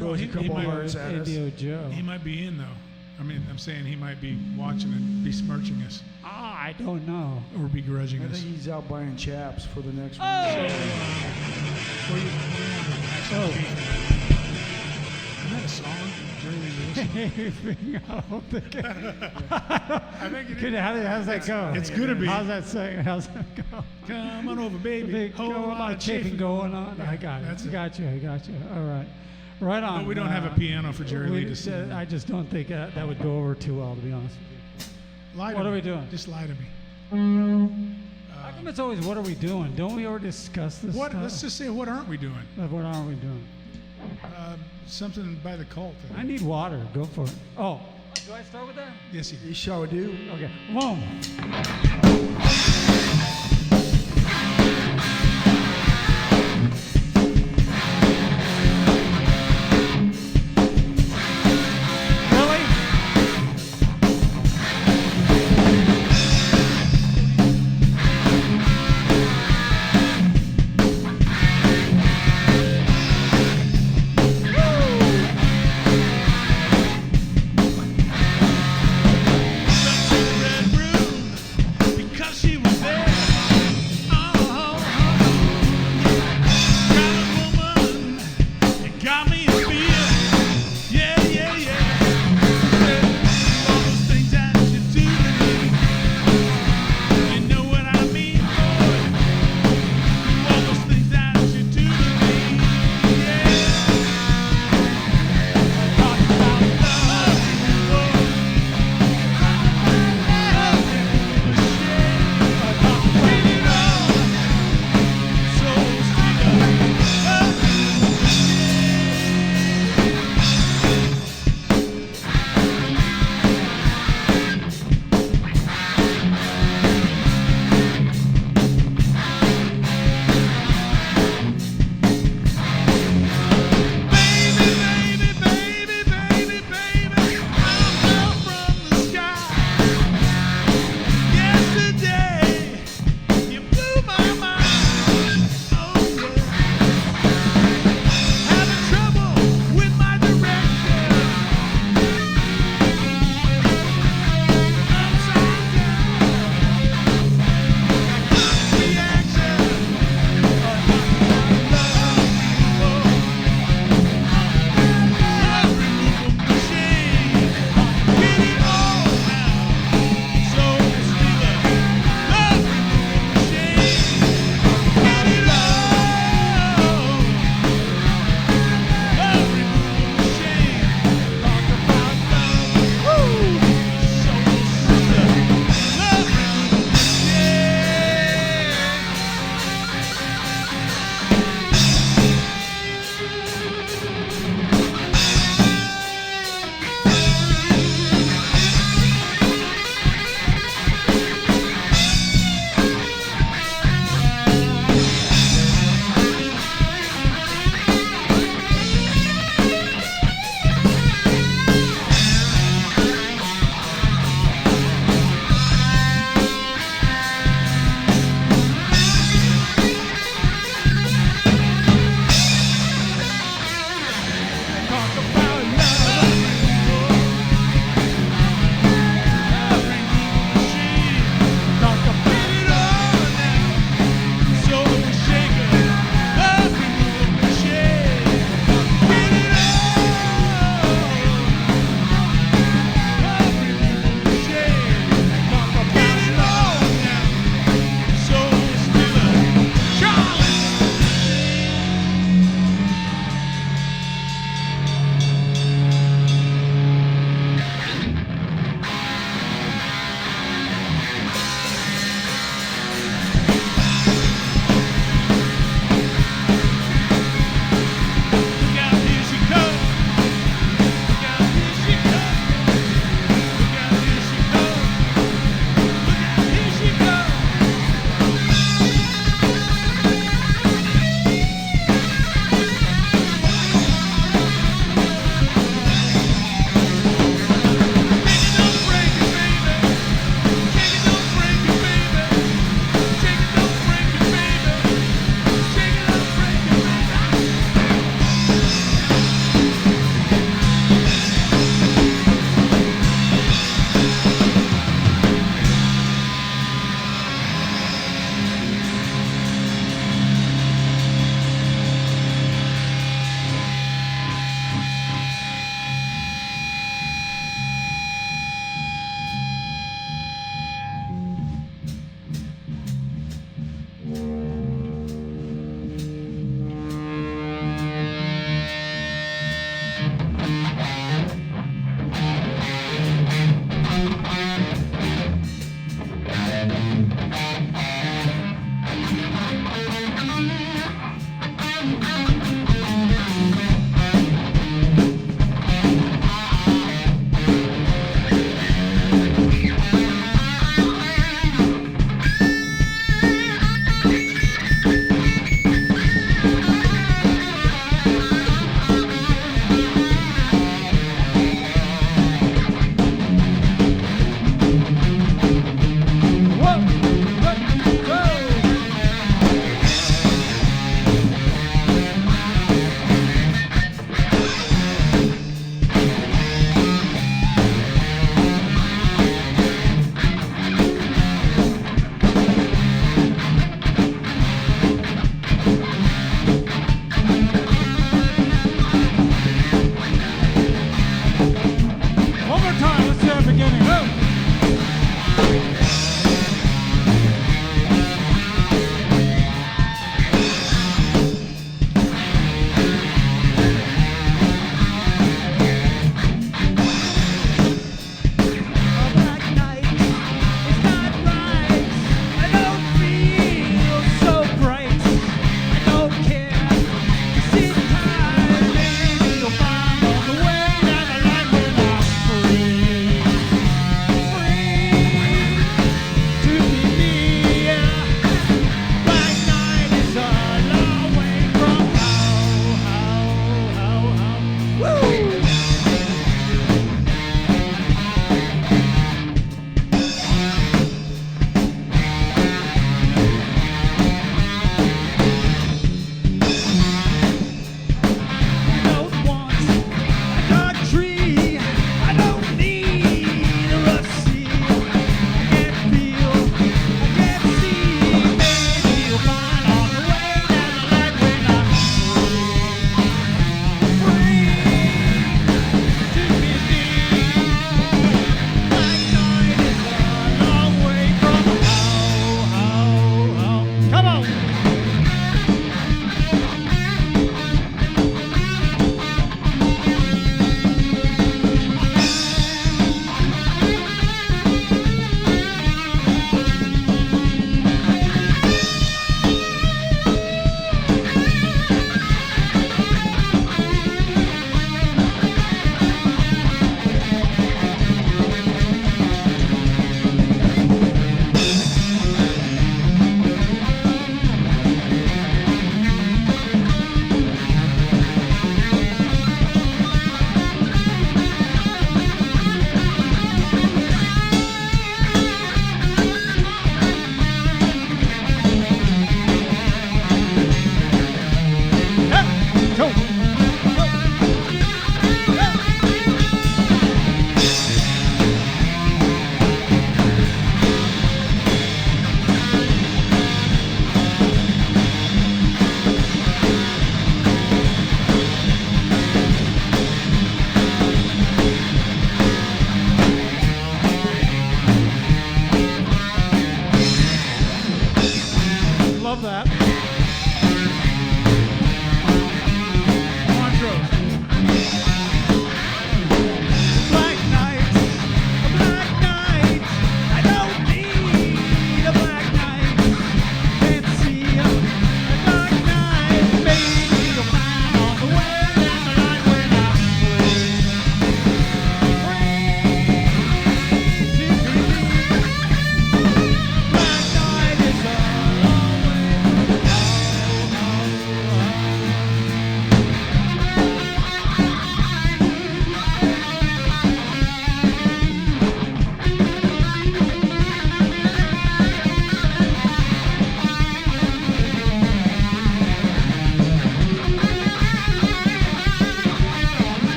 Throws a couple hearts at us. Joe. He might be in, though. I mean, I'm saying he might be watching and besmirching us. I don't know. Or begrudging I us. think he's out buying chaps for the next Oh! one. Isn't that a song? I think it is. How's that go? It's gonna be. How's that say? How's that go? Come on over, baby. Whole lot of chicken going on. Yeah, I got it. that's I it. got you. All right. Right on. But we don't have a piano for Jerry Lee to sing. I just don't think that would go over too well, to be honest with you. Lie to What me. are we doing? Just lie to me. How come it's always what are we doing? Don't we already discuss this What? stuff? Let's just say, what aren't we doing? What aren't we doing? Something by the cult. I need water. Go for it. Oh. Do I start with that? Yes, You shall do. Okay. Boom. She was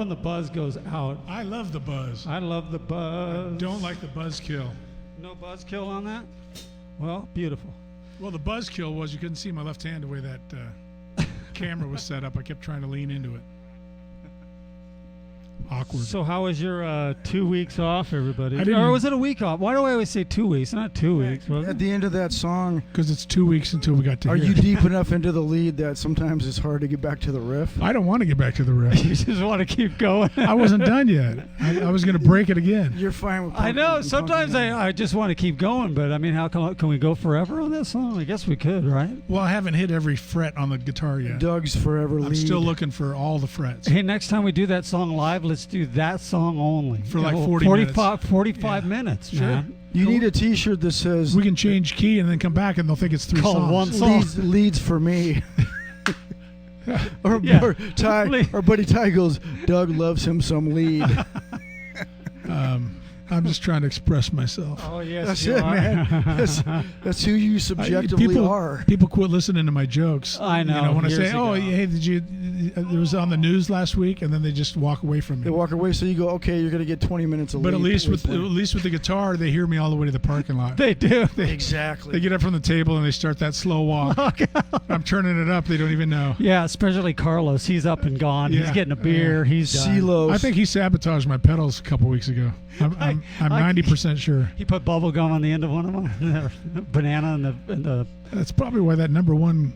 when the buzz goes out. I love the buzz. I love the buzz. Don't like the buzzkill. No buzzkill on that? Well, beautiful. Well, the buzzkill was you couldn't see my left hand the way that camera was set up. I kept trying to lean into it. Awkward. So how was your 2 weeks off, everybody? I didn't- Or was it a week off? Why do I always say 2 weeks? Not 2 weeks. Was At it? the end of that song, Because it's 2 weeks until we got to are here. you deep enough into the lead that sometimes it's hard to get back to the riff? I don't want to get back to the riff. You just want to keep going. I wasn't done yet. I was going to break it again. You're fine with I know. pumping Sometimes it. I just want to keep going, but I mean, how can we go forever on this song? I guess we could, right? Well, I haven't hit every fret on the guitar yet. Doug's forever lead. I'm still looking for all the frets. Hey, next time we do that song live, let's do that song only. For like 40 45 minutes, Sure. man. You need a T-shirt that says We can change key and then come back and they'll think it's 3 Called songs. one song. leads for me. or, Yeah. or Ty, our buddy Ty goes, Doug loves him some lead. I'm just trying to express myself. Oh, yes, That's you it, are. man. That's who you subjectively people, are. People quit listening to my jokes. I know, You know when I years say, "Oh, ago. hey, did you?" It was on the news last week, and then they just walk away from me. They walk away, so you go, okay, you're gonna get 20 minutes of But lead. at least with Wait, the guitar, they hear me all the way to the parking lot. They do. exactly. They get up from the table and they start that slow walk. I'm turning it up. They don't even know. Yeah, especially Carlos. He's up and gone. He's Yeah. getting a beer. He's done. CeeLo's. I think he sabotaged my pedals a couple weeks ago. I'm 90% sure. He put bubble gum on the end of one of them. Banana and the. That's probably why that number one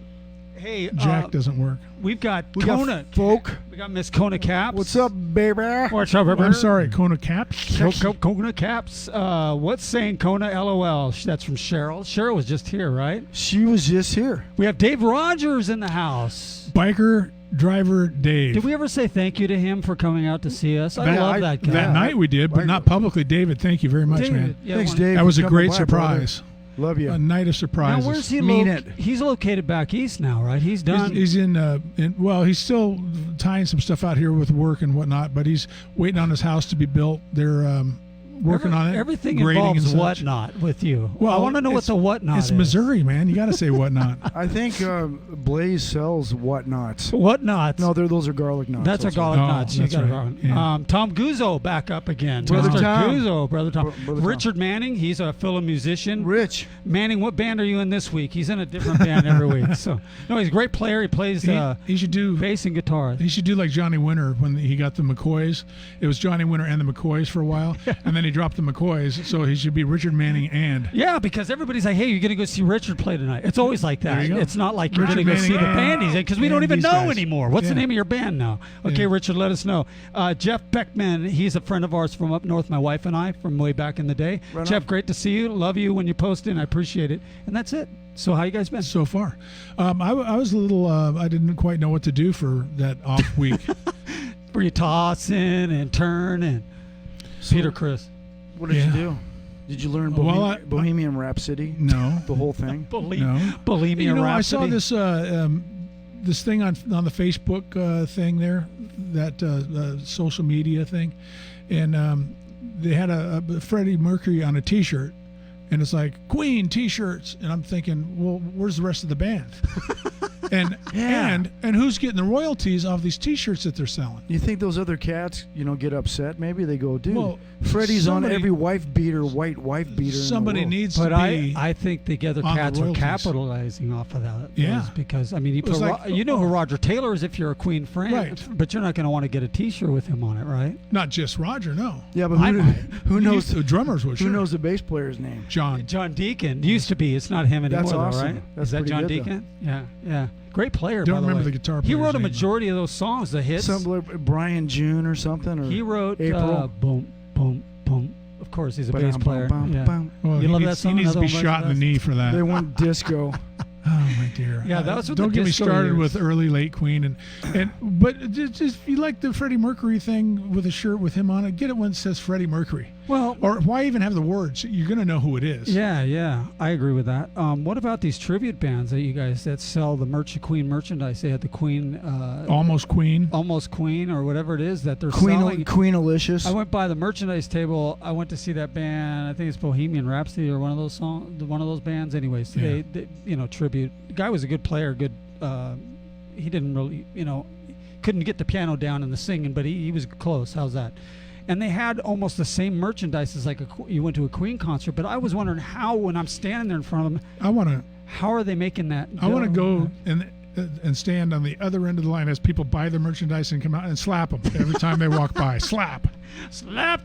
Hey, jack doesn't work. we've got we Kona. got folk. We got Miss Kona Caps. What's up, baby? What's up, Oh, I'm sorry, Kona Capps. Kona Caps. What's saying Kona? LOL. That's from Cheryl. Cheryl was just here, right? She was just here. We have Dave Rogers in the house. Biker driver Dave. Did we ever say thank you to him for coming out to see us? I That- love that guy. That night we did, but not publicly. David, thank you very much, David, man. yeah, Thanks, one- Dave. That was for a coming great by, brother. surprise. Love you. A night of surprises. Now, where's he Mean located? it. He's located back east now, right? He's done. He's well, he's still tying some stuff out here with work and whatnot, but he's waiting on his house to be built. They're working on it. Everything grading and involves such. whatnot with you. Well, I want to know what it's- the whatnot It's is. Missouri, man. You got to say whatnot. I think Blaze sells whatnots. Whatnots. No, those are garlic knots. That's a also. garlic Oh, nuts. You that's got it right. wrong. Yeah. Tom Guzzo back up again. Brother Mr. Tom. Guzzo, Brother Tom. Brother Tom. Richard Manning, he's a fellow musician. Rich. Manning, what band are you in this week? He's in a different band every week. So, no, he's a great player. He plays He should do. bass and guitar. He should do like Johnny Winter when he got the McCoys. It was Johnny Winter and the McCoys for a while, and then he dropped the McCoys. So he should be Richard Manning and. Yeah, because everybody's like, hey, you're going to go see Richard play tonight. It's always like There that. you go. It's not like you're Richard going to go see the Manning band he's in because we don't and even these know guys. anymore. What's the Yeah. name of your band now? Okay, Yeah. Richard, let us know. Jeff Beckman, he's a friend of ours from up north, my wife and I, from way back in the day. Right Jeff, on. great to see you. Love you when you post in. I appreciate it. And that's it. So how you guys been? So far, I was a little. I didn't quite know what to do for that off week. Were you tossing and turn and Peter Chris? What did Yeah. you do? Did you learn Well, Bohemian Rhapsody? No, The whole thing? no. Bulimia You know, I Rhapsody. saw this this thing on the Facebook thing there, that social media thing, and they had a Freddie Mercury on a T-shirt, and it's like Queen T-shirts, and I'm thinking, well, where's the rest of the band? and Yeah. and who's getting the royalties off these T-shirts that they're selling? You think those other cats, get upset? Maybe they go, dude, Well, Freddie's somebody- on every white wife beater. Somebody in the world. needs But to be. I think the other on the cats are royalties. capitalizing off of that. Yeah. Those, because I mean, It was like- you know who Roger Taylor is if you're a Queen fan, Right. but you're not going to want to get a T-shirt with him on it, right? Not just Roger, no. Yeah, but I might. who knows? The drummers would. Who Sure. knows the bass player's name? John. John Deacon used to be. It's not him anymore, That's though, awesome. right? That's Is that pretty John good, though. Deacon? Yeah, yeah. Great player. Don't by the remember way. the guitar He player's wrote a name. majority of those songs, the hits. Brian June or something? Or He wrote April. Boom, Boom, Boom. Of course, he's a bass Bam, player. bam, Yeah. bam. Well, You he love needs, that song? He needs to be Another one shot in the bites knee for that. They went disco. Oh my dear! Yeah, that was with Don't the get me disco started years. with early late Queen but just if you like the Freddie Mercury thing with a shirt with him on it, get it when it says Freddie Mercury. Well, Or why even have the words? You're gonna know who it is. yeah, I agree with that. What about these tribute bands that you guys that sell the Queen merchandise? They had the Queen, Almost Queen. almost Queen, or whatever it is that they're selling. Queen Alicious. I went by the merchandise table. I went to see that band. I think it's Bohemian Rhapsody or one of those bands. Anyways, Yeah. they tribute. The guy was a good player. Good. He didn't really, couldn't get the piano down and the singing, but he was close. How's that? And they had almost the same merchandise as like you went to a Queen concert. But I was wondering how, when I'm standing there in front of them, how are they making that? I want to go and stand on the other end of the line as people buy their merchandise and come out and slap them every time they walk by. Slap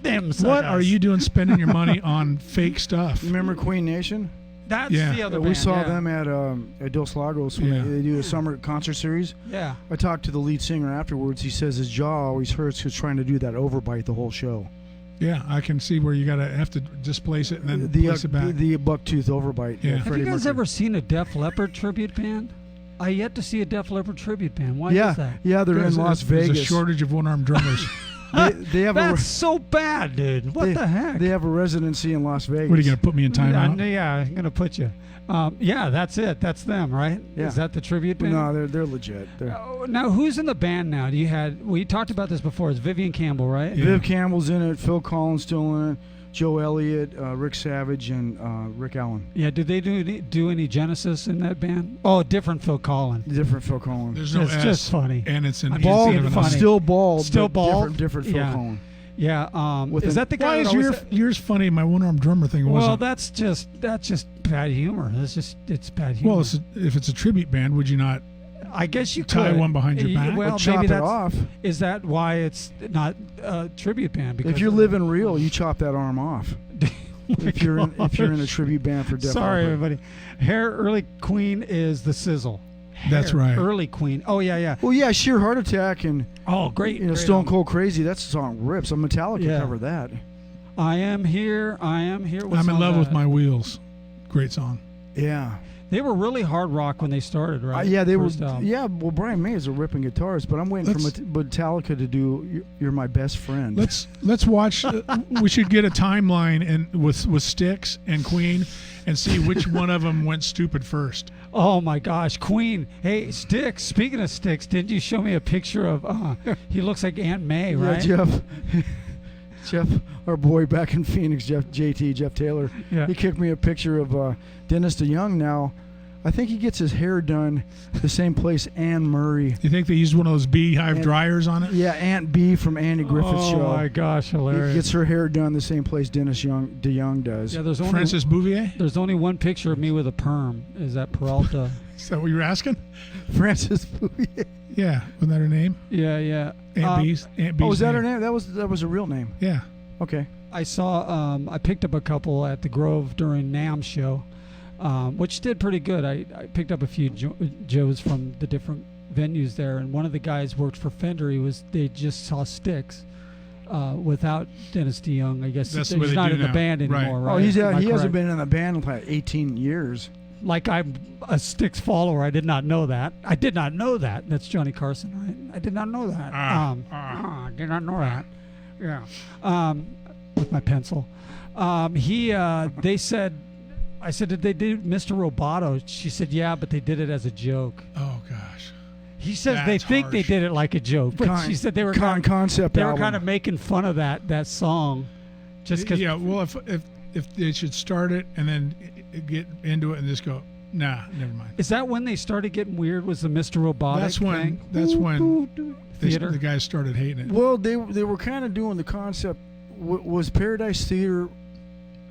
them. What are you doing spending your money on fake stuff? Remember Queen Nation? That's the other band. We saw them at Dos Lagos when they do a summer concert series. Yeah. I talked to the lead singer afterwards. He says his jaw always hurts because trying to do that overbite the whole show. Yeah, I can see where you have to displace it and then place it back. The bucktooth overbite. Yeah. Have you guys ever seen a Def Leppard tribute band? I yet to see a Def Leppard tribute band. Why is that? Yeah, they're in Las Vegas. There's a shortage of one-armed drummers. They have That's so bad, dude. What the heck? They have a residency in Las Vegas. What, are you going to put me in timeout? Yeah, I'm going to put you. Yeah, that's it. That's them, right? Yeah. Is that the tribute band? No, they're legit. Now, who's in the band now? We talked about this before. It's Vivian Campbell, right? Yeah. Viv Campbell's in it. Phil Collins still in it. Joe Elliott, Rick Savage, and Rick Allen. Yeah, did they do any Genesis in that band? Oh, different Phil Collins. Different Phil Collins. There's no it's S, just funny. And it's an bald, funny. Still bald. Still bald. Different Phil Collins. Yeah. Is that the guy? Why is yours funny? My one-armed drummer thing wasn't. Well, that's just bad humor. It's bad humor. Well, if it's a tribute band, would you not? I guess you tie could. one behind your back. Well, chop maybe it off. Is that why it's not a tribute band? Because if you're living real, you chop that arm off. if you're in a tribute band for Def Sorry, Leppard. everybody. Hair early Queen is the Sizzle. That's right. Early Queen. Oh yeah. Well, yeah, Sheer Heart Attack and great. Stone album. Cold Crazy. That song rips. Metallica covered that. I am here. What I'm song in love is with that? my wheels. Great song. Yeah. They were really hard rock when they started, right? Yeah, they First were. album. Yeah, well, Brian May is a ripping guitarist, but I'm waiting for Metallica to do "You're My Best Friend." Let's watch. We should get a timeline and with Styx and Queen, and see which one of them went stupid first. Oh my gosh, Queen! Hey, Styx. Speaking of Styx, didn't you show me a picture of? He looks like Aunt May, right? Yeah, Jeff, our boy back in Phoenix, Jeff Taylor. Yeah. He kicked me a picture of Dennis DeYoung now. I think he gets his hair done the same place Anne Murray. You think they used one of those beehive dryers on it? Yeah, Aunt B from Andy Griffith's show. Oh my gosh, hilarious! He gets her hair done the same place Dennis DeYoung does. Yeah, there's only Francis Bouvier? There's only one picture of me with a perm. Is that Peralta? Is that what you were asking? Francis Bouvier. Yeah, wasn't that her name? Yeah. Aunt B's was that her name? That was a real name. Yeah. Okay. I saw. I picked up a couple at the Grove during NAMM show, which did pretty good. I picked up a few Joes from the different venues there, and one of the guys worked for Fender. They just saw Styx without Dennis DeYoung. I guess That's he's not in the band anymore, right? Oh, he hasn't been in the band in like 18 years. Like I'm a Styx follower. I did not know that. That's Johnny Carson, right? I did not know that. I did not know that. Yeah. With my pencil. They said, I said, did they do Mr. Roboto? She said, yeah, but they did it as a joke. Oh, gosh. He says That's they think harsh. they did it like a joke, but she said they were concept. They were kind of making fun of that song, just because. Yeah, well, if they should start it and then get into it and just go, nah, never mind. Is that when they started getting weird? Was the Mr. Robotic thing? That's when theater. The guys started hating it. Well, they were kind of doing the concept. Was Paradise Theater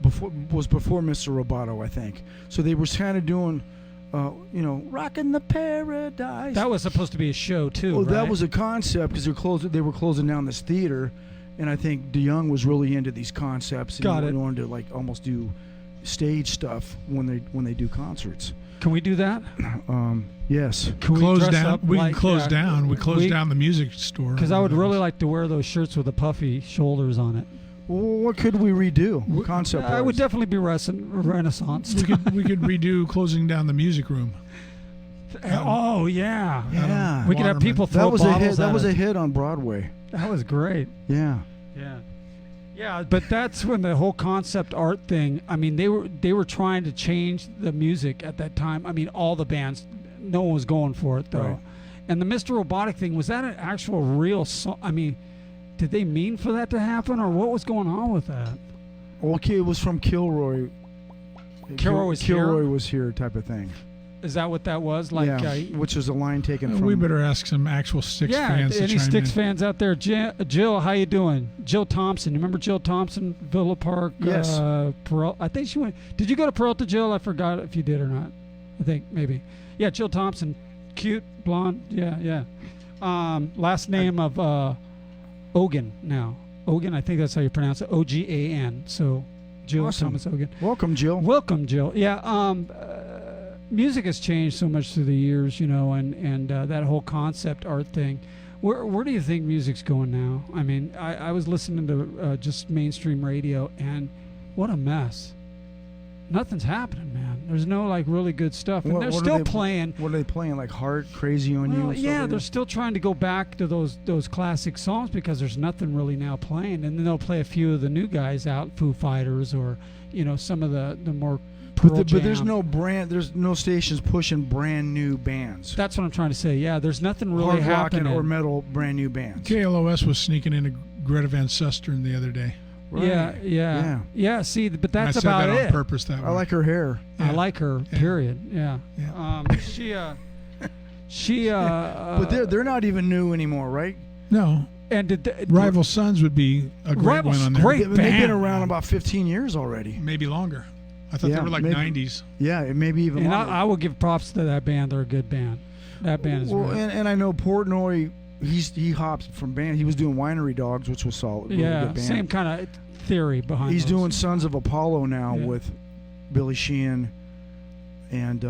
before Mr. Roboto, I think. So they were kind of doing, Rockin' the Paradise. That was supposed to be a show too. Well, right? that was a concept because they were closing down this theater, and I think DeYoung was really into these concepts. And he wanted to like almost do stage stuff when they do concerts. Can we do that? Yes. Can we close dress down? up We like, can close down. We close down the music store. Because I would really like to wear those shirts with the puffy shoulders on it. Well, what could we redo? Concept. I would definitely be Renaissance. we could redo closing down the music room. Oh yeah. Yeah. We could have people throw that was a hit. bottles That at was it. a hit on Broadway. That was great. Yeah. Yeah, but that's when the whole concept art thing. I mean, they were trying to change the music at that time. I mean, all the bands, no one was going for it though. Right. And the Mr. Robotic thing, was that an actual real song? I mean, did they mean for that to happen, or what was going on with that? Okay, it was from Kilroy. Kilroy was here? was here, type of thing. Is that what that was? Like, which is a line taken from. We better ask some actual Styx fans to any chime Styx in. fans out there? Jill, how you doing? Jill Thompson. You remember Jill Thompson, Villa Park? Yes. I think she went. Did you go to Peralta, Jill? I forgot if you did or not. I think maybe. Yeah, Jill Thompson. Cute, blonde. Yeah. Last name of Ogan now. Ogan, I think that's how you pronounce it. Ogan. So Jill Awesome. Thomas Ogan. Welcome, Jill. Welcome, Jill. Yeah. Music has changed so much through the years, and that whole concept art thing. Where do you think music's going now? I mean, I was listening to just mainstream radio, and what a mess. Nothing's happening, man. There's no like really good stuff, and they're still playing. What are they playing? Like Heart, Crazy on You? Well, and stuff yeah, like they're that? still trying to go back to those classic songs because there's nothing really now playing, and then they'll play a few of the new guys out, Foo Fighters, or some of the more. But there's no stations pushing brand new bands. That's what I'm trying to say. Yeah, there's nothing really Hard rock happening. or metal brand new bands. KLOS was sneaking into Greta Van Susteren the other day. Right. Yeah. See, but And that's I said about that it. on purpose. That I way. like her hair. I like her. Yeah. Period. Yeah. She. But they're not even new anymore, right? No. And Rival Sons would be a great Rival one on there. great They've been band, around man. about 15 years already. Maybe longer. I thought Yeah, they were like maybe. 90s. Yeah, it may be even And longer. I will give props to that band. They're a good band. That band is. Well, really, and I know Portnoy. He hops from band. He was doing Winery Dogs, which was solid. Really yeah, good band. same kind of theory behind. He's those. doing Sons of Apollo now Yeah. with Billy Sheehan, and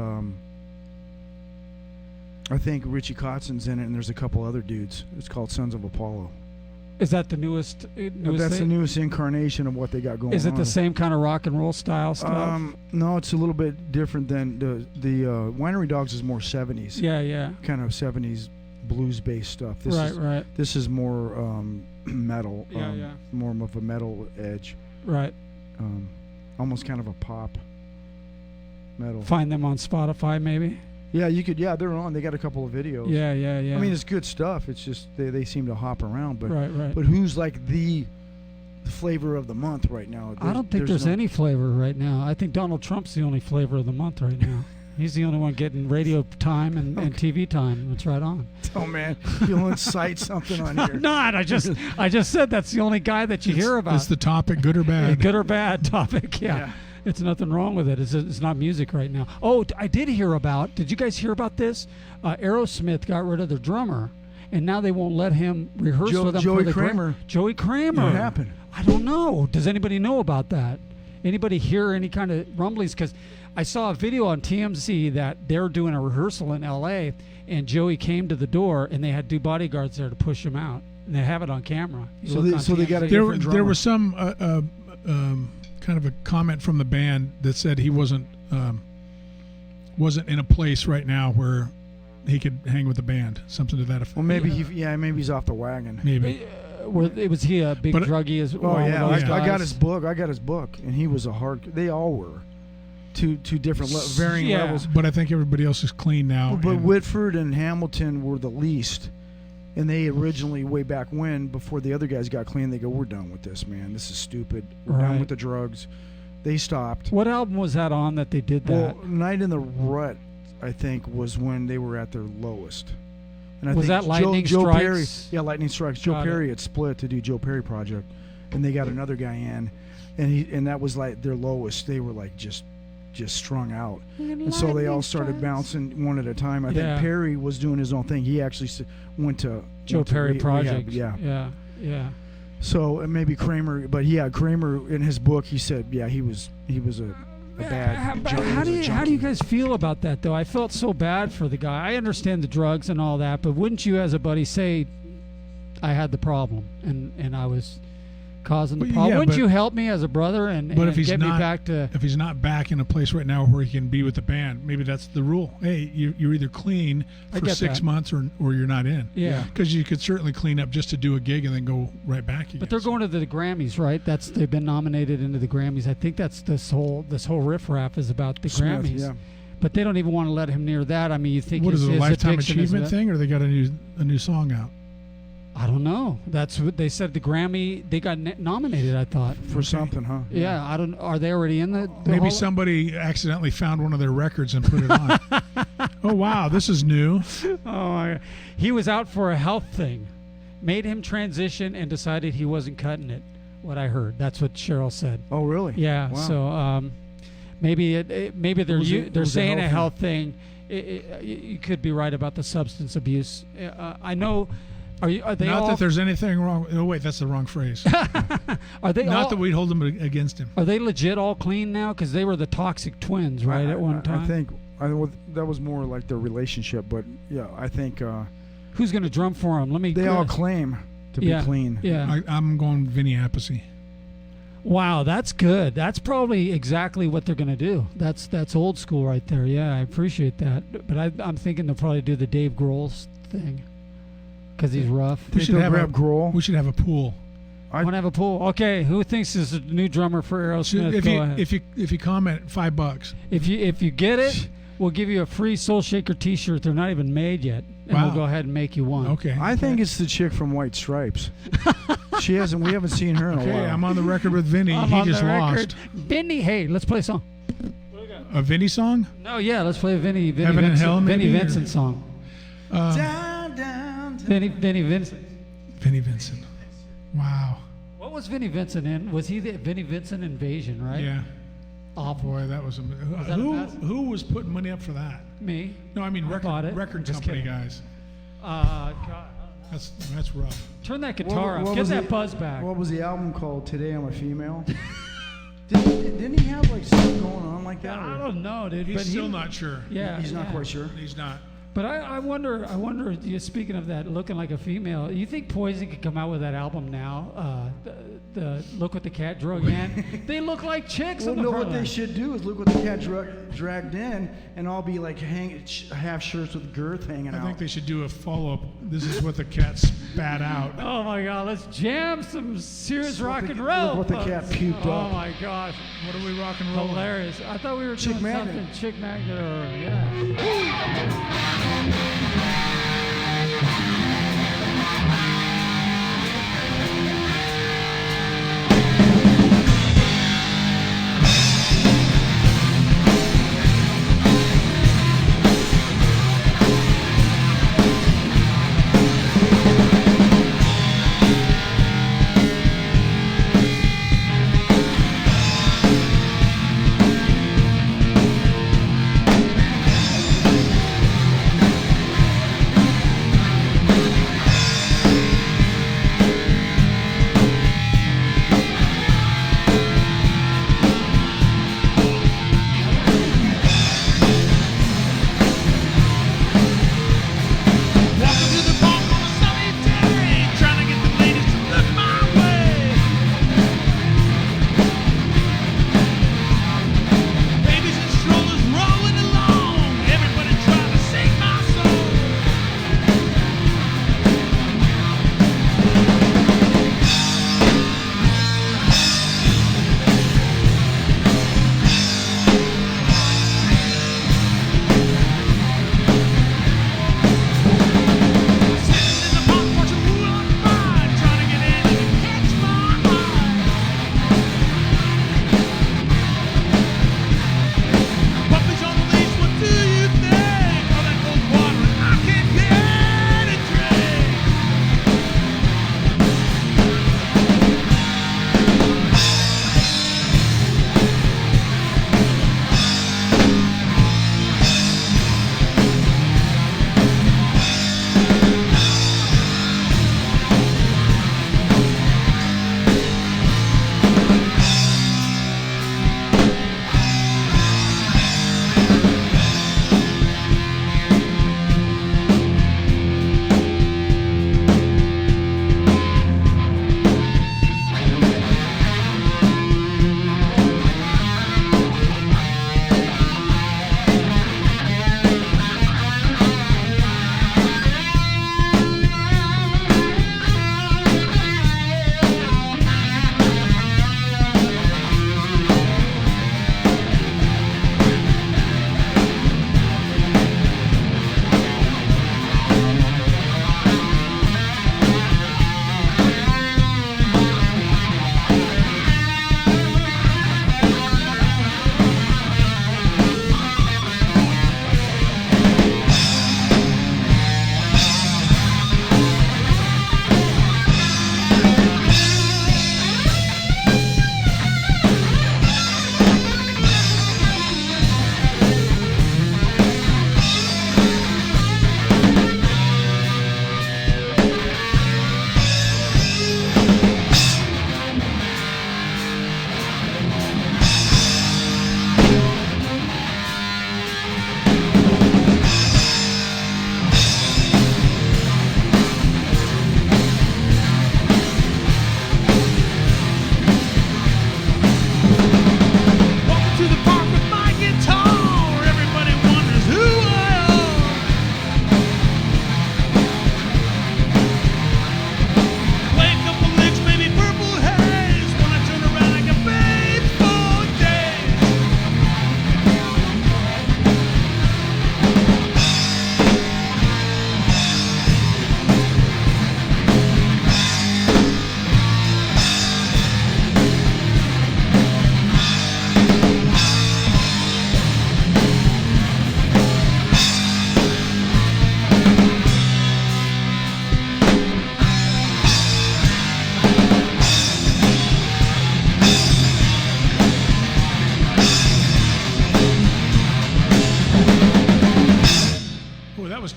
I think Richie Kotzen's in it, and there's a couple other dudes. It's called Sons of Apollo. Is that the newest? That's the thing? newest incarnation of what they got going on. Is it the same kind of rock and roll style stuff? No, it's a little bit different than the Winery Dogs is more 70s. Yeah. Kind of 70s blues-based stuff. Right. This is more metal. Yeah. More of a metal edge. Right. Almost kind of a pop metal. Find them on Spotify, maybe. Yeah, you could. Yeah, they're on. They got a couple of videos. Yeah. I mean, it's good stuff. It's just they seem to hop around. But right. But who's like the flavor of the month right now? I don't think there's no- any flavor right now. I think Donald Trump's the only flavor of the month right now. He's the only one getting radio time and TV time. It's right on. Oh man, you'll incite something on here. I'm not. I just said that's the only guy that you hear about. It's the topic, good or bad. Good or bad topic. Yeah. It's nothing wrong with it. It's not music right now. Oh, I did hear about. Did you guys hear about this? Aerosmith got rid of their drummer, and now they won't let him rehearse with them. Joey for the Kramer. Joey Kramer. What happened? I don't know. Does anybody know about that? Anybody hear any kind of rumblings? Because I saw a video on TMZ that they're doing a rehearsal in L.A. and Joey came to the door and they had two bodyguards there to push him out, and they have it on camera. You So look they- on so they TMZ. got a There different drummer. was some kind of a comment from the band that said he wasn't in a place right now where he could hang with the band. Something to that effect. Well, maybe maybe he's off the wagon. Maybe. Was he a big But- druggie as well? Oh yeah, with those I got guys? his book. And he was a hard. They all were, two different varying Yeah. levels. But I think everybody else is clean now. But and- Whitford and Hamilton were the least, and they originally way back when, before the other guys got clean, they go, "We're done with this, man. This is stupid. We're done Right. with the drugs." They stopped. What album was that on that they did that? Well, Night in the Rut, I think, was when they were at their lowest. And I Was think that Lightning Joe Strikes? Perry, yeah, Lightning Strikes. Joe Got it. Perry had split to do Joe Perry Project, and they got another guy in, and that was like their lowest. They were like just strung out, and so they all started bouncing one at a time. I Yeah. think Perry was doing his own thing. He actually went to Joe Perry rehab, Project. yeah. Yeah. So maybe Kramer, but yeah, Kramer in his book he said, yeah, he was a bad. How do you junkie. guys feel about that though? I felt so bad for the guy. I understand the drugs and all that, but wouldn't you, as a buddy, say, "I had the problem and I was causing the Well, problem"? yeah, Wouldn't but- you help me as a brother and But if he's get me not- back to? if he's not back in a place right now where he can be with the band, maybe that's the rule. Hey, you're either clean I for get 6 that. months or you're not in. Yeah. Because you could certainly clean up just to do a gig and then go right back again. But they're going to the Grammys, right? They've been nominated into the Grammys. I think that's this whole riffraff is about the Smith, Grammys. yeah. But they don't even want to let him near that. I mean, you think What is his it, a lifetime addiction is achievement that- thing, or they got a new song out? I don't know. That's what they said. The Grammy, they got nominated, I thought. For something, huh? Yeah, I don't. Are they already in the Maybe Hall? somebody accidentally found one of their records and put it on. Oh wow, this is new. Oh, my. He was out for a health thing, made him transition, and decided he wasn't cutting it. What I heard. That's what Cheryl said. Oh, really? Yeah. Wow. So maybe they're saying a health thing. You could be right about the substance abuse. I know. Are they Not all? that there's anything wrong. Oh wait, that's the wrong phrase. Are they Not all? that we'd hold them against him. Are they legit all clean now? Because they were the toxic twins, right? At one time. I think that was more like their relationship, but yeah, I think Who's going to drum for them? Let me. they all claim to be clean. Yeah. I'm going Vinny Appice. Wow, that's good. That's probably exactly what they're going to do. That's old school right there. Yeah, I appreciate that. But I'm thinking they'll probably do the Dave Grohl thing because he's rough. We should have grab Grohl. We should have a pool. I want to have a pool. Okay, who thinks is the new drummer for Aerosmith? If you comment, $5. If you get it, we'll give you a free Soul Shaker T-shirt. They're not even made yet, and Wow. we'll go ahead and make you one. Okay. I think it's the chick from White Stripes. We haven't seen her in a Okay, while. I'm on the record with Vinny. I'm He on just the lost. record. Vinny, hey, let's play a song. A Vinny song? No, yeah, let's play a Vinny Heaven and Vincent, Hell, Vinny maybe, or- Vincent song. Down, down. Vinny Vincent. Vinny Vincent. Wow. What was Vinny Vincent in? Was he the Vinny Vincent Invasion, right? Yeah. Awful. Boy, that was that a mess? who was putting money up for that? Me. No, I mean bought it. record Just company kidding. guys. God. That's rough. Turn that guitar up. Get was that buzz back. What was the album called? Today I'm a Female. Didn't he have like stuff going on like that? I or- don't know, dude. He's but still not sure. Yeah. He's not yeah. quite sure. He's not. But I wonder. You speaking of that, looking like a female. You think Poison could come out with that album now? The Look What the Cat Drug In. They look like chicks. Well, on the no, front what they line. should do is look what the cat dragged in, and all be like half shirts with girth hanging I out. think they should do a follow-up. This is what the cat spat out. Oh my God! Let's jam some serious Look rock what and the- roll. look what the cat folks. puked Oh up. my gosh! What are we rock and roll? Hilarious. I thought we were Chick doing Magnet. something Chick Magnet or yeah.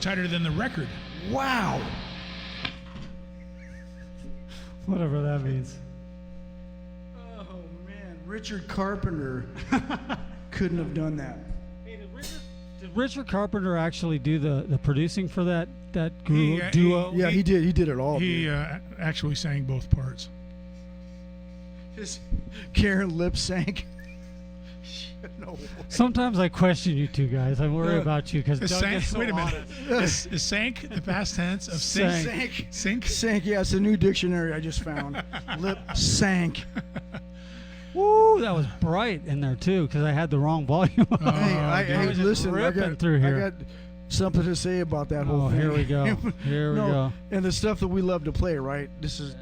tighter than the record. Wow. Whatever that means. Oh man, Richard Carpenter couldn't have done that. Hey, did Richard Carpenter actually do the producing for that He, duo? Yeah, he did. He did it all. He dude. actually sang both parts. His Karen lip sank. No. Sometimes I question you two guys. I worry about you because Doug Sank. is so Wait a minute. honest. Is sank the past tense of sink? Sank. Sink. Sank. Yeah, it's a new dictionary I just found. Lip sank. Woo, that was bright in there too because I had the wrong volume. Hey, was just listen, I ripping got, through here. I got something to say about that whole Oh, thing. here we go. Here we go. And the stuff that we love to play, right? This is,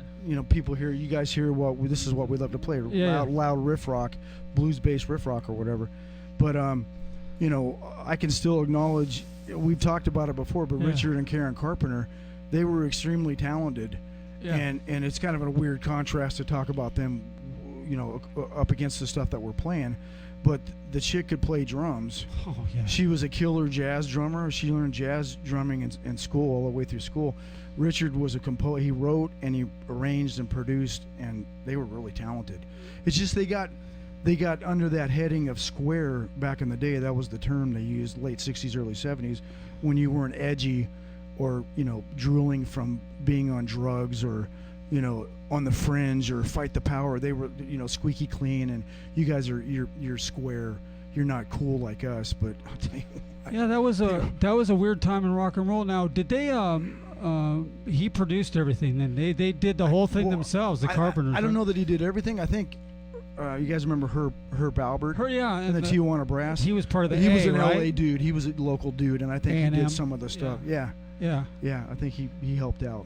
people here, you guys hear this is what we love to play. Yeah. Loud riff rock, blues-based riff rock or whatever. But, I can still acknowledge, we've talked about it before, but Yeah. Richard and Karen Carpenter, they were extremely talented. Yeah. And it's kind of a weird contrast to talk about them, up against the stuff that we're playing. But the chick could play drums. Oh yeah. She was a killer jazz drummer. She learned jazz drumming in school, all the way through school. Richard was a composer. He wrote and he arranged and produced, and they were really talented. It's just they got under that heading of square back in the day. That was the term they used, late 60s, early 70s, when you weren't edgy or, drooling from being on drugs or, on the fringe or fight the power. They were, squeaky clean, and you guys you're square. You're not cool like us, but I'll tell you what, Yeah, that was a weird time in rock and roll. Now, did they? He produced everything. Then they did the whole thing themselves. The Carpenters. I don't know that he did everything. I think you guys remember Herb Albert. Yeah, and the Tijuana Brass. He was part of the. He was an right? LA dude. He was a local dude, and I think A&M. he did some of the stuff. Yeah. I think he helped out.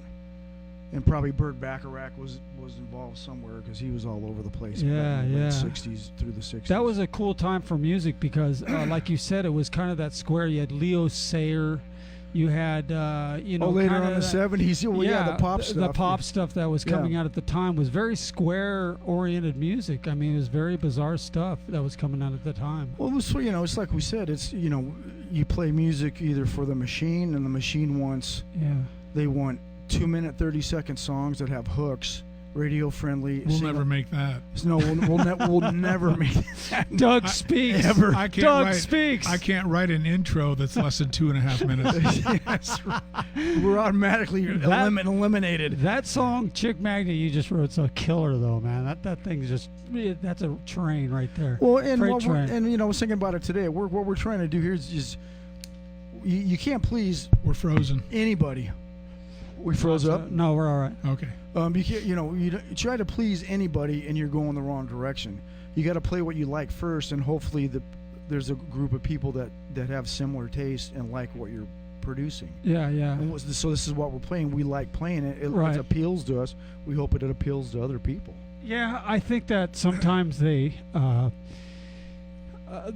And probably Burt Bacharach was involved somewhere because he was all over the place. Yeah, in the yeah. late 60s through the 60s. That was a cool time for music because, like you said, it was kind of that square. You had Leo Sayer, you had later on in the 70s. The pop stuff. The pop stuff that was coming out at the time was very square-oriented music. I mean, it was very bizarre stuff that was coming out at the time. Well, it was, it's like we said. It's you play music either for the machine, and the machine wants. Yeah. They want 2-minute, 30-second songs that have hooks, radio friendly. We'll never make that. No, we'll never make that. Doug speaks. Ever. Doug speaks. I can't write an intro that's less than 2.5 minutes. That's right. We're automatically eliminated. That song, Chick Magnet, you just wrote, it's a killer though, man. That thing's just, that's a train right there. Well, and Freight train. I was thinking about it today. What we're trying to do here is just you can't please. We're frozen. Anybody. We froze up. No, we're all right. Okay. You can't, you try to please anybody, and you're going the wrong direction. You got to play what you like first, and hopefully there's a group of people that have similar taste and like what you're producing. Yeah. And so this is what we're playing. We like playing it. Right. It appeals to us. We hope it appeals to other people. Yeah, I think that sometimes the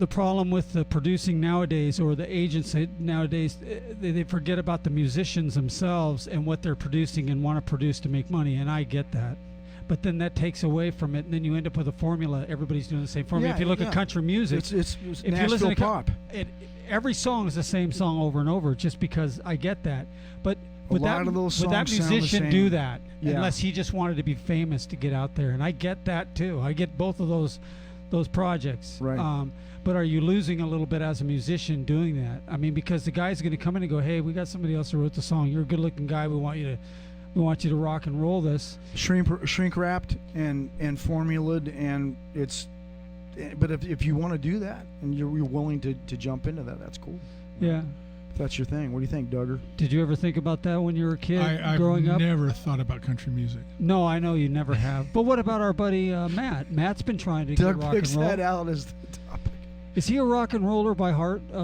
problem with the producing nowadays, or the agents nowadays, they forget about the musicians themselves and what they're producing and want to produce to make money, and I get that. But then that takes away from it, and then you end up with a formula. Everybody's doing the same formula. If you look at country music, it's if you Nashville listen to pop. Every song is the same song over and over, just because I get that. But would that musician do that unless he just wanted to be famous to get out there? And I get that too. I get both of those projects. Right. But are you losing a little bit as a musician doing that? I mean, because the guy's going to come in and go, "Hey, we got somebody else who wrote the song. You're a good-looking guy. We want you to rock and roll this." Shrink wrapped and formulaed, and it's. But if you want to do that and you're willing to jump into that, that's cool. Yeah. If that's your thing. What do you think, Duggar? Did you ever think about that when you were a kid growing up? I've never thought about country music. No, I know you never have. But what about our buddy Matt? Matt's been trying to get rock and roll. Doug picks that out as the topic. Is he a rock and roller by heart? I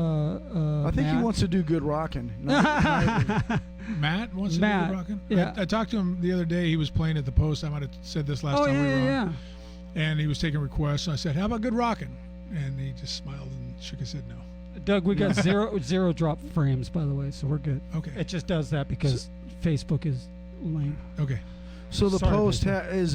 think Matt? he wants to do good rocking. Matt wants to do good rocking? Yeah. I talked to him the other day. He was playing at the Post. I might have said this last time we were on. Yeah. And he was taking requests. And I said, "How about good rocking?" And he just smiled and shook his head no. Doug, we got zero drop frames, by the way, so we're good. Okay. It just does that because Facebook is lame. Okay. So the Sorry, Post has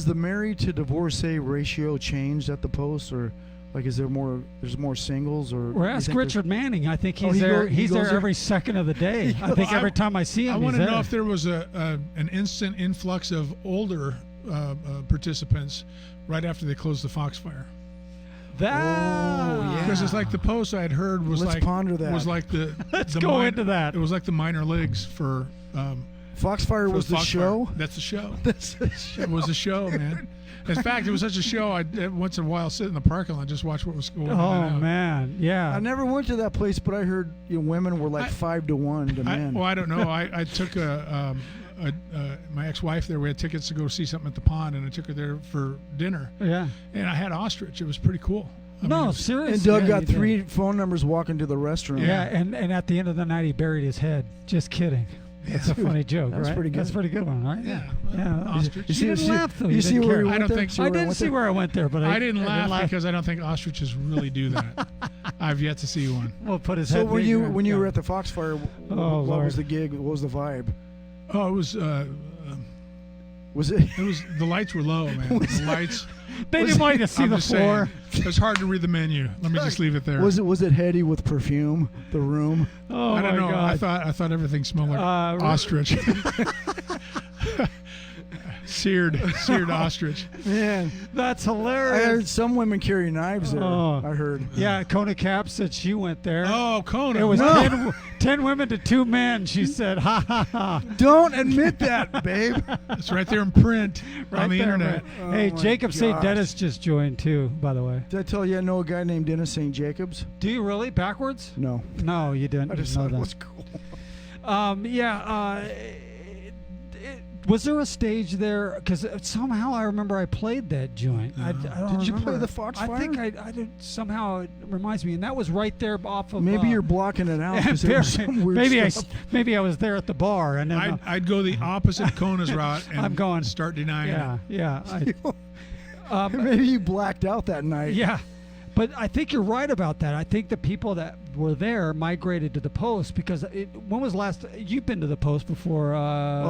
the married to divorcee ratio changed at the Post, or Like, is there more? There's more singles, or Or you ask think Richard Manning. I think Oh, he's he there. go- he He's goes there there? every second of the day. I think every time I see him, I he's want to there. know if there was an instant influx of older participants right after they closed the Foxfire. That. Oh, yeah. Because it's like the post I had heard was Let's like ponder that. was like the Let's the go min- into that. It was like the minor leagues for Foxfire was the Foxfire. show? That's the show. That's the show. It was the show, man. In fact, it was such a show. I'd once in a while sit in the parking lot, just watch what was going Oh on. man, yeah. I never went to that place, but I heard women were like 5-1 to men. I don't know. I took my ex-wife there. We had tickets to go see something at the pond, and I took her there for dinner. Yeah. And I had ostrich. It was pretty cool. I mean, No, it was- seriously. And Doug yeah, got he did. 3 phone numbers walking to the restroom. Yeah, and at the end of the night, he buried his head. Just kidding. That's a funny joke, That's right? pretty good. That's a pretty good one, right? Yeah. Yeah. Ostrich. You see, didn't laugh, though. You You didn't see where care. he I went don't there? think- See I where didn't went see there? where I went there, but I didn't laugh because I don't think ostriches really do that. I've yet to see one. We'll put his So head. when you bigger. when you Yeah. were at the Foxfire, Oh, what Lord. was the gig? What was the vibe? Oh, it was Was it? the lights were low, man. The lights. They didn't want you to see I'm the just floor. saying, it's hard to read the menu. Let me just leave it there. Was it heady with perfume? The room. Oh I don't my know. God. I thought everything smelled like Uh, ostrich. seared ostrich. Man, That's I hilarious. heard some women carry knives there. Oh. I heard. Yeah, Kona Cap said she went there. Oh, Conan. It was No. 10 women to 2 men. She said, ha ha ha. Don't admit that, babe. It's right there in print Right on the there, internet. man. Oh Hey, my Jacob St. gosh. Dennis just joined too, by the way. Did I tell you I know a guy named Dennis St. Jacobs? Do you really? Backwards? No. No, you didn't. I just know thought it that. was cool. Was there a stage there? Because somehow I remember I played that joint. I don't Did you play remember. the Foxfire? I think I did. Somehow it reminds me, and that was right there off of. Maybe you're blocking it out because there was some weird stuff. maybe I was there at the bar, and then I'd go the opposite Kona's route and I'm going- start denying it. yeah. Maybe you blacked out that night. Yeah, but I think you're right about that. I think the people that were there migrated to the post because when was last you've been to the post before?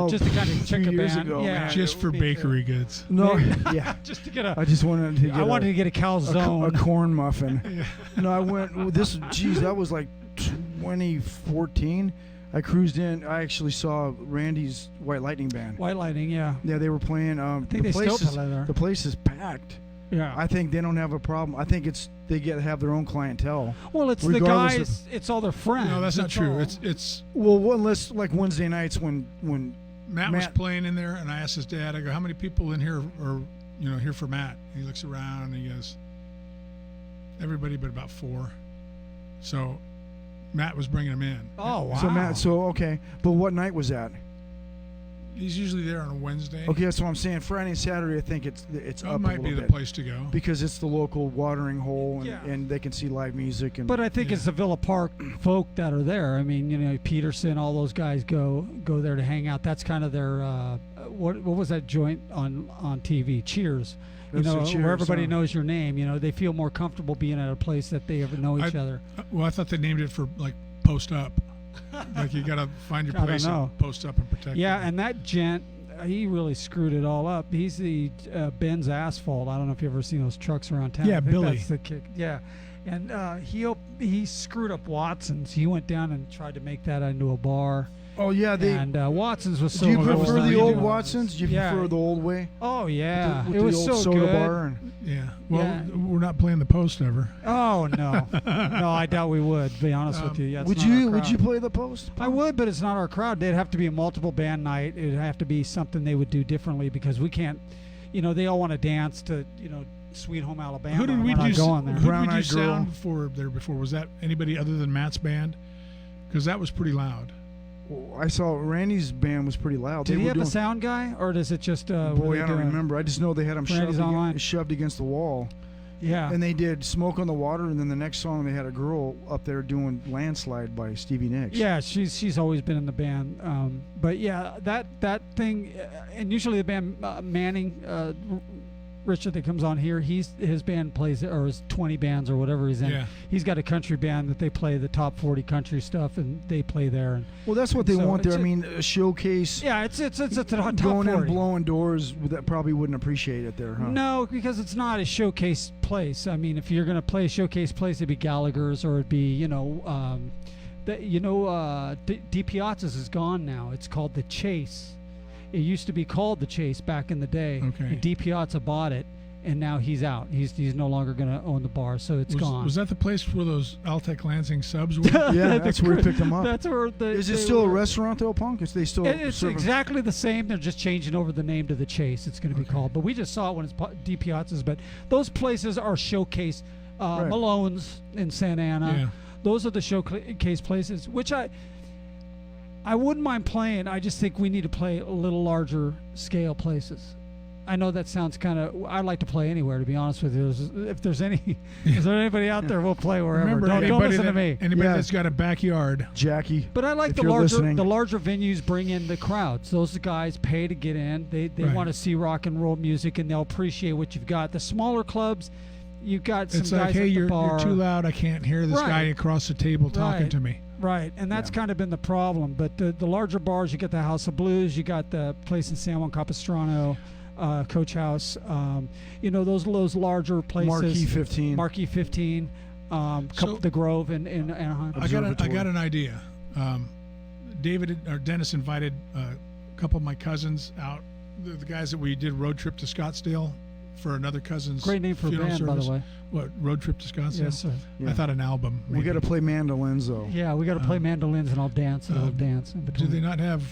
Just to kind of check 2 a years band. ago, yeah, man. Just for me too. bakery goods. No. Yeah. Just to get a. I just wanted to get. I wanted to get a calzone. a corn muffin. No, I went. Geez, that was like 2014. I cruised in. I actually saw Randy's White Lightning band. White Lightning, yeah. Yeah, they were playing. I think the they still place play there. The place is packed. Yeah. I think they don't have a problem. I think they have their own clientele. Well, it's the regardless guys. It's all their friends. No, that's not true. all. It's Well, unless like Wednesday nights when Matt was playing in there, and I asked his dad. I go, "How many people in here are here for Matt?" He looks around and he goes, "Everybody but about 4." So Matt was bringing them in. Oh wow. Okay, but what night was that? He's usually there on a Wednesday. Okay, that's what I'm saying. Friday and Saturday, I think it's That up a might little be the bit place to go. because it's the local watering hole and, Yeah. and they can see live music and. But I think it's the Villa Park folk that are there. I mean, Peterson, all those guys go there to hang out. That's kind of their what was that joint on TV? Cheers. That's the Cheers, where everybody huh? knows your name. They feel more comfortable being at a place that they ever know each other. Well, I thought they named it for like post up. Like you got to find your I don't place know. and post up and protect. Yeah, it. and that gent, he really screwed it all up. He's the Ben's Asphalt. I don't know if you've ever seen those trucks around town. Yeah, I think Billy. That's the kick. Yeah, and he screwed up Watson's. He went down and tried to make that into a bar. Oh yeah, And Watson's was so. Do you that was prefer not the easy. old Watsons? Do you Yeah. prefer the old way? Oh yeah, With it the was old so soda good. bar and Yeah. Well, Yeah. we're not playing the post ever. Oh no, no, I doubt we would. To be honest with you, yeah, it's would not our you crowd. play the post? I would, but it's not our crowd. They'd have to be a multiple band night. It'd have to be something they would do differently because we can't. They all want to dance to Sweet Home Alabama. Who did and we we're do? not going there. Who did we Brown do Eyed Girl. sound for there before? Was that anybody other than Matt's band? Because that was pretty loud. I saw Randy's band was pretty loud. Did They he were have a doing, sound guy, or does it just? were boy, they I don't doing- remember. I just know they had him Randy's online? shoved against the wall. Yeah. And they did "Smoke on the Water," and then the next song they had a girl up there doing "Landslide" by Stevie Nicks. Yeah, she's always been in the band. But yeah, that thing, and usually the band Manning, Richard that comes on here, his band plays, or his 20 bands or whatever he's in. Yeah. He's got a country band that they play the top 40 country stuff, and they play there. And Well, that's what they So want there. it's I a- mean, a showcase. yeah, it's a top Going 40. in blowing doors that probably wouldn't appreciate it there, huh? No, because it's not a showcase place. I mean, if you're going to play a showcase place, it'd be Gallagher's, or it'd be, D Piazza's is gone now. It's called the Chase. It used to be called the Chase back in the day. Okay. And D Piazza bought it, and now he's out. He's no longer going to own the bar, so it's gone. Was that the place where those Altec Lansing subs were? Yeah, that's where we picked them up. That's where Is it still a restaurant though, Punk? Is they still? It's serving- exactly the same. They're just changing over the name to the Chase. It's going to be called. But we just saw it when it's D Piazza's. But those places are showcase. Right. Malone's in Santa Ana. Yeah. Those are the showcase places, which I wouldn't mind playing. I just think we need to play a little larger scale places. I know that sounds kind of. I'd like to play anywhere, to be honest with you. If there's anybody out there, we'll play wherever. Remember, Don't anybody listen to me. Anybody Yeah. that's got a backyard. Jackie. But I like if the you're larger listening. venues bring in the crowds. Those guys pay to get in. They Right. want to see rock and roll music, and they'll appreciate what you've got. The smaller clubs, you've got some It's guys like, hey, at the you're bar. too loud. I can't hear this Right. guy across the table talking Right. to me. Right, and that's Yeah. kind of been the problem. But the larger bars, you got the House of Blues, you got the place in San Juan Capistrano, Coach House. Those larger places. Marquee 15. Marquee 15. So- The Grove in Anaheim. I got an idea. David or Dennis invited a couple of my cousins out. The guys that we did road trip to Scottsdale for another cousin's Great name for a funeral band, service. by the way. What, road trip to Scottsdale? Yes, sir. Yeah. I thought an album. We maybe. got to play mandolins though. Yeah, we got to play mandolins, and I'll dance a little dance in Do between. they not have?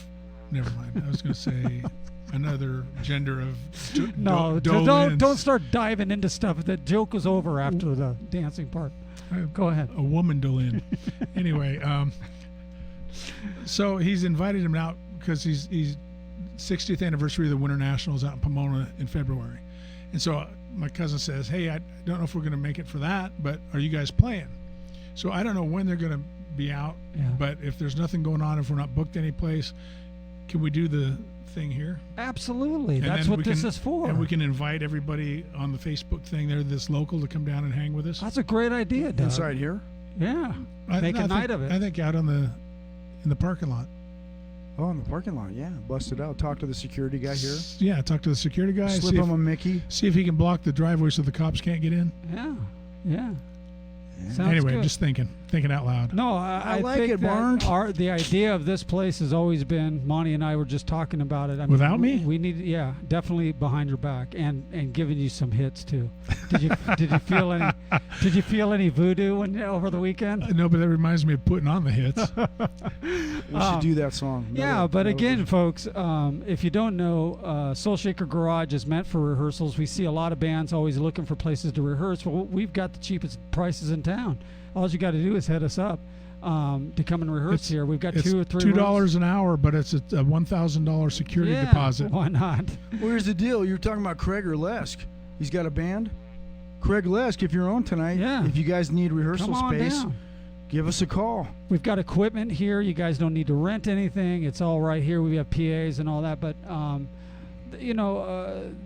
Never mind. I was going to say another gender of No, dolins. don't start diving into stuff. The joke was over after the dancing part. Go ahead. A woman dolin. Anyway, so he's invited him out because he's 60th anniversary of the Winter Nationals out in Pomona in February, and so my cousin says, "Hey, I don't know if we're going to make it for that, but are you guys playing?" So I don't know when they're going to be out, Yeah. but if there's nothing going on, if we're not booked any place, can we do the thing here? Absolutely. And That's then what we this can- is for. And we can invite everybody on the Facebook thing there, this local, to come down and hang with us. That's a great idea, Doug. Inside here. Yeah. I Make a think- night of it. I think out in the parking lot. Oh, in the parking lot. Yeah, bust it out. Talk to the security guy here. Yeah, talk to the security guy. Slip see, him a Mickey. see if he can block the driveway so the cops can't get in. Yeah. Yeah. Yeah. Sounds Anyway, good. just thinking out loud. No, I I like think it, that Barnes. the idea of this place has always been. Monty and I were just talking about it. I mean, Without me? we need, definitely behind your back, and giving you some hits too. Did you feel any? Did you feel any voodoo over the weekend? No, but that reminds me of putting on the hits. We should do that song. Yeah, but Another again, version. folks, if you don't know, Soul Shaker Garage is meant for rehearsals. We see a lot of bands always looking for places to rehearse. Well, we've got the cheapest prices in town. All you got to do is hit us up to come and rehearse here. We've got It's two or three $2 an hour, but it's a $1,000 security yeah, deposit. Why not? Well, here's the deal. You're talking about Craig or Lesk. He's got a band. Craig Lesk, if you're on tonight, Yeah. if you guys need rehearsal Come on space, down. give us a call. We've got equipment here. You guys don't need to rent anything. It's all right here. We have PAs and all that. But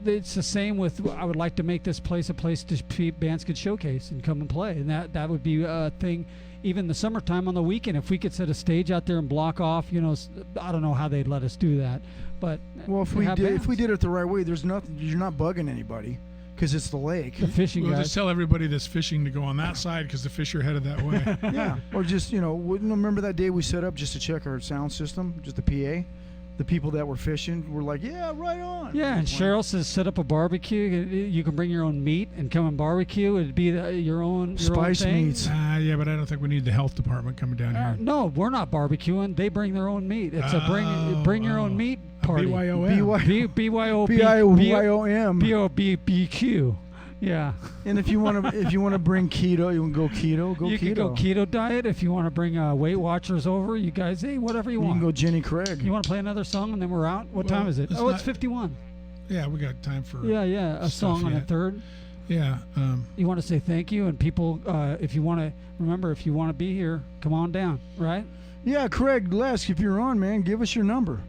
it's the same with. I would like to make this place a place to bands could showcase and come and play, and that would be a thing. Even the summertime on the weekend, if we could set a stage out there and block off, I don't know how they'd let us do that, but Well, if we did it the right way, there's nothing. You're not bugging anybody because it's the lake. the fishing We'll guys. just tell everybody that's fishing to go on that side because the fish are headed that way. Yeah, or just remember that day we set up just to check our sound system, just the PA. The people that were fishing were like, "Yeah, right on." Yeah, and Cheryl says set up a barbecue. You can bring your own meat and come and barbecue. It'd be your own Spice thing. meats. Yeah, but I don't think we need the health department coming down here. No, we're not barbecuing. They bring their own meat. It's a bring your own meat A party. BYOM. BYOM. BOBQ. Yeah. And if you want to bring keto, you can go keto. Go You keto. can go keto diet if you want to bring Weight Watchers over. You guys, hey, whatever you You want. can go Jenny Craig. You want to play another song and then we're out? What time is it? it's Oh, it's not- 51. Yeah, we got time for. Yeah. A stuff song on a yet. third. Yeah. You want to say thank you, and people, if you want to be here, come on down, right? Yeah, Craig Lesk, if you're on, man, give us your number.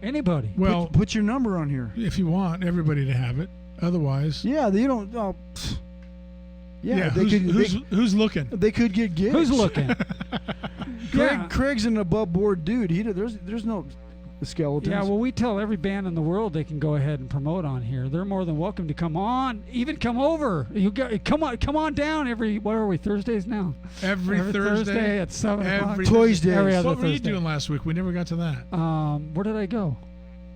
Anybody. Well, Put your number on here. if you want everybody to have it, Otherwise, Yeah, they don't. Yeah, they who's looking? they could get gigs. Who's looking? Yeah. Craig's an above board dude. There's no skeletons. Yeah, well, we tell every band in the world they can go ahead and promote on here. They're more than welcome to come on, even come over. Come on down every. What are we? Thursdays now. Every Thursday at 7 o'clock. Every Toys Days. Every other What were you Thursday. doing last week? We never got to that. Where did I go?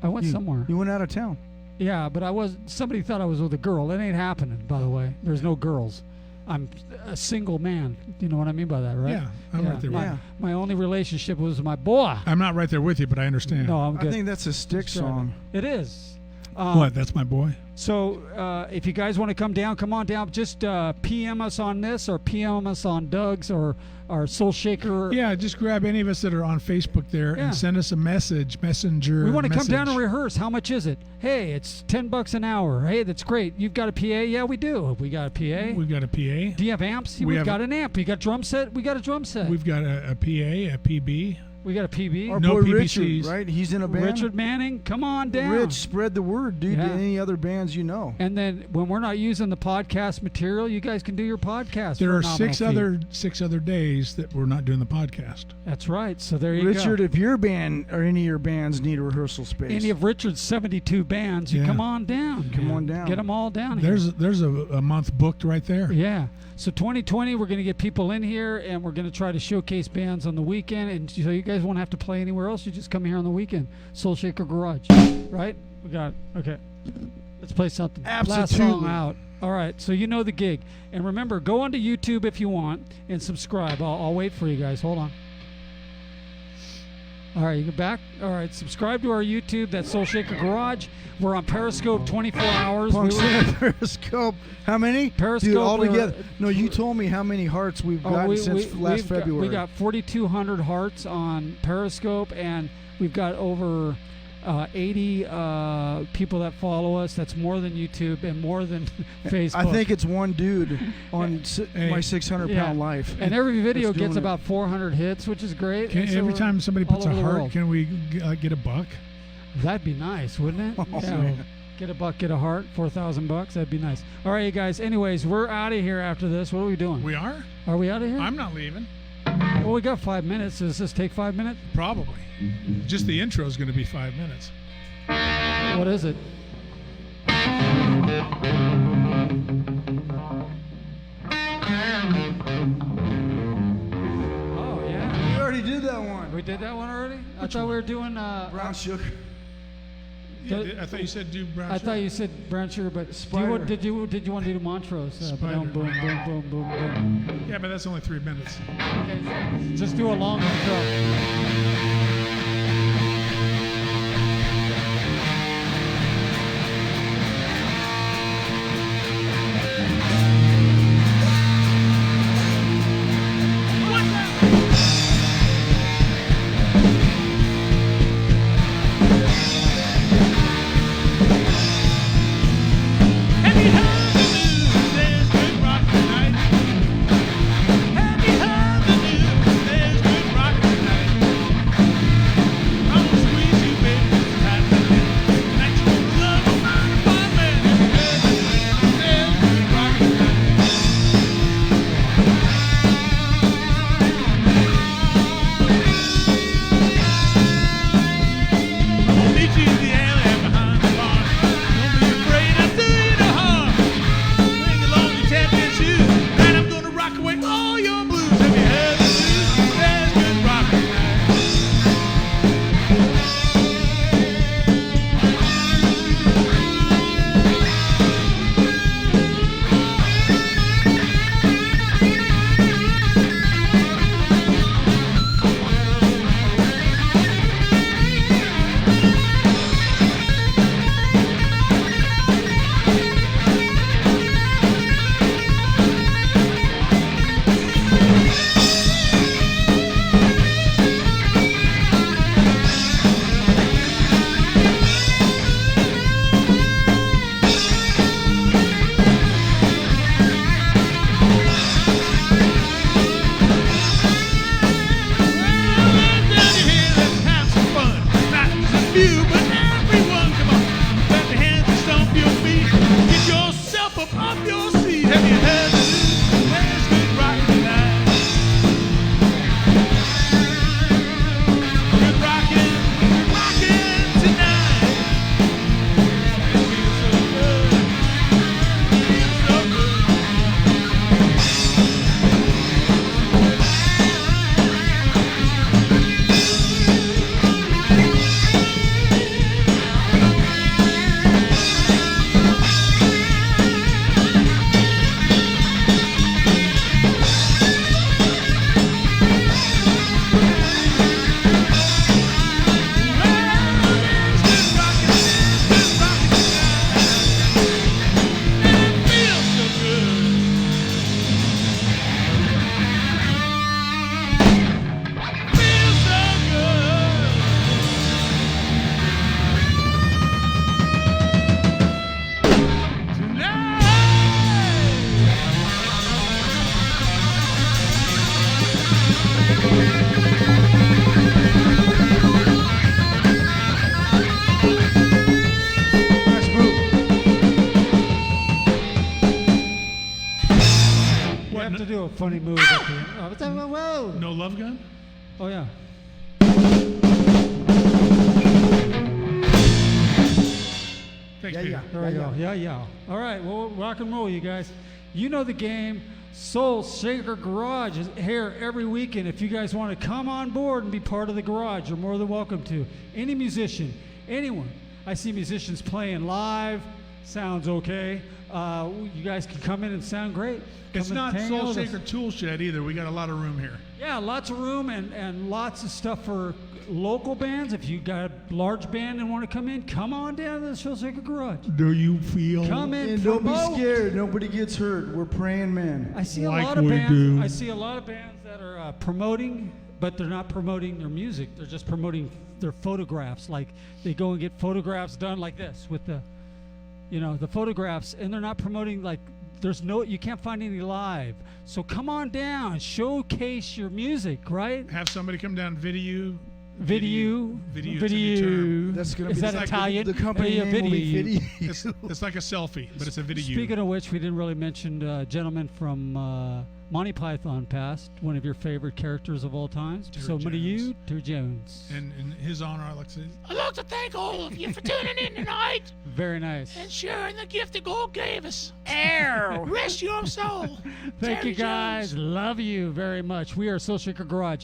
I went somewhere. You went out of town. Yeah, but somebody thought I was with a girl. That ain't happening, by the way. There's no girls. I'm a single man. You know what I mean by that, right? Yeah, I'm right there with you. My only relationship was my boy. I'm not right there with you, but I understand. No, I'm good. I think that's a Styx song. It is. What? That's my boy? So if you guys want to come down, come on down. Just PM us on this or PM us on Doug's or Soul Shaker. Yeah, just grab any of us that are on Facebook there and send us a messenger. We want to come down and rehearse. How much is it? Hey, it's $10 an hour. Hey, that's great. You've got a PA? Yeah, we do. We got a PA. We've got a PA. Do you have amps? We've got an amp. You got drum set? We got a drum set. We've got a PA, a PB. We got a PB. Our No boy PBCs. Richard, right? He's in a band. Richard Manning, come on down. Rich, spread the word, dude, to Yeah. any other bands you know. And then when we're not using the podcast material, you guys can do your podcast. There for are a nominal six fee. other days that we're not doing the podcast. That's right. So there you Richard, go. if your band or any of your bands need a rehearsal space, Any of Richard's 72 bands, you Yeah. come on down. Come man. on down. Get them all down here. There's a month booked right there. Yeah. So 2020, we're going to get people in here, and we're going to try to showcase bands on the weekend. And so you guys won't have to play anywhere else. You just come here on the weekend. Soul Shaker Garage, right? We got it. Okay. Let's play something. Last Absolutely. song out. All right. So you know the gig. And remember, go onto YouTube if you want and subscribe. I'll wait for you guys. Hold on. All right, you go back. All right, subscribe to our YouTube. That's Soul Shaker Garage. We're on Periscope 24 hours. Punks Periscope. How many? Periscope, Dude, all we're- together. No, you told me how many hearts we've gotten since last February. We got 4,200 hearts on Periscope, and we've got over 80 people that follow us. That's more than YouTube and more than Facebook. I think it's one dude on my 600-pound Yeah. life. And every video That's doing gets it. about 400 hits, which is great. And so Every we're time somebody all puts a over the heart, world. can we get a buck? That'd be nice, wouldn't it? So- Get a buck, get a heart, $4,000. That'd be nice. All right, you guys. Anyways, we're out of here after this. What are we doing? We are? Are we out of here? I'm not leaving. Well, we got 5 minutes. Does this take 5 minutes? Probably. Just the intro is going to be 5 minutes. What is it? Oh, yeah. We already did that one. We did that one already? I thought we were doing. Brown sugar. I thought you said do brown I sugar. thouid you said brown sugar, but Spider. did you want to do Montrose? Spider. Boom, boom, boom, boom, boom, boom. Yeah, but that's only 3 minutes. Okay, just do a long intro. have to do a funny move at the end. Oh, what's that? Whoa! No love gun? Oh yeah. Thanks, Yeah, Peter. yeah. There we go. Yeah. All right, well, rock and roll, you guys. You know the game. Soul Shaker Garage is here every weekend. If you guys want to come on board and be part of the garage, you're more than welcome to. Any musician, anyone. I see musicians playing live. Sounds okay. You guys can come in and sound great. It's Come and not hang out Soul with us. Shaker Tool Shed either. We got a lot of room here. Yeah, lots of room and lots of stuff for local bands. If you got a large band and want to come in, come on down to the Soul Shaker Garage. Do you feel Come in, And don't be promote. scared. Nobody gets hurt. We're praying men. I see a Like lot of we bands. do. I see a lot of bands that are promoting, but they're not promoting their music. They're just promoting their photographs. Like they go and get photographs done like this with the, the photographs, and they're not promoting like. You can't find any live. So come on down, showcase your music, right? have somebody come down video? Video. That's gonna Is be that like Italian? The company Yeah, name will be video. video. It's like a selfie, but it's a video. Speaking of which, we didn't really mention a gentleman from Monty Python passed, one of your favorite characters of all time. Terry So many Jones. you, Terry Jones. And in his honor, I'd like to say, I'd like to thank all of you for tuning in tonight Very nice. and sharing the gift that God gave us. Ow. Rest your soul. Thank Terry you guys. Jones. Love you very much. We are Soul Shaker Garage.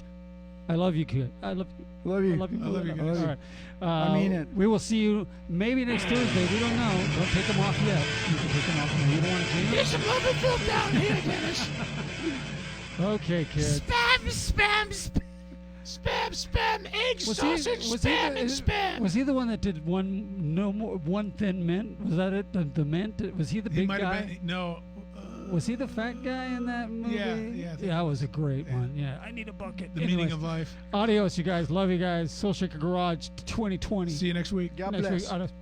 I love you, kid. I love you. Love you. I love you. I love you guys. All right. I mean it. We will see you maybe next Thursday. We don't know. Don't take them off yet. You can take them off now. You don't want to change? There's some lovely filth down here, Dennis. Okay, kid. Spam, eggs, sausage, spam, and spam. Was he the one that did one thin mint? Was that it? The mint? Was he the he big might guy? have been, no. Was he the fat guy in that movie? Yeah, I think- that was a great one. Yeah, I need a bucket. The Anyways, meaning of life. adios, you guys. Love you guys. Soul Shaker Garage 2020. See you next week. God Next bless. week. Adios.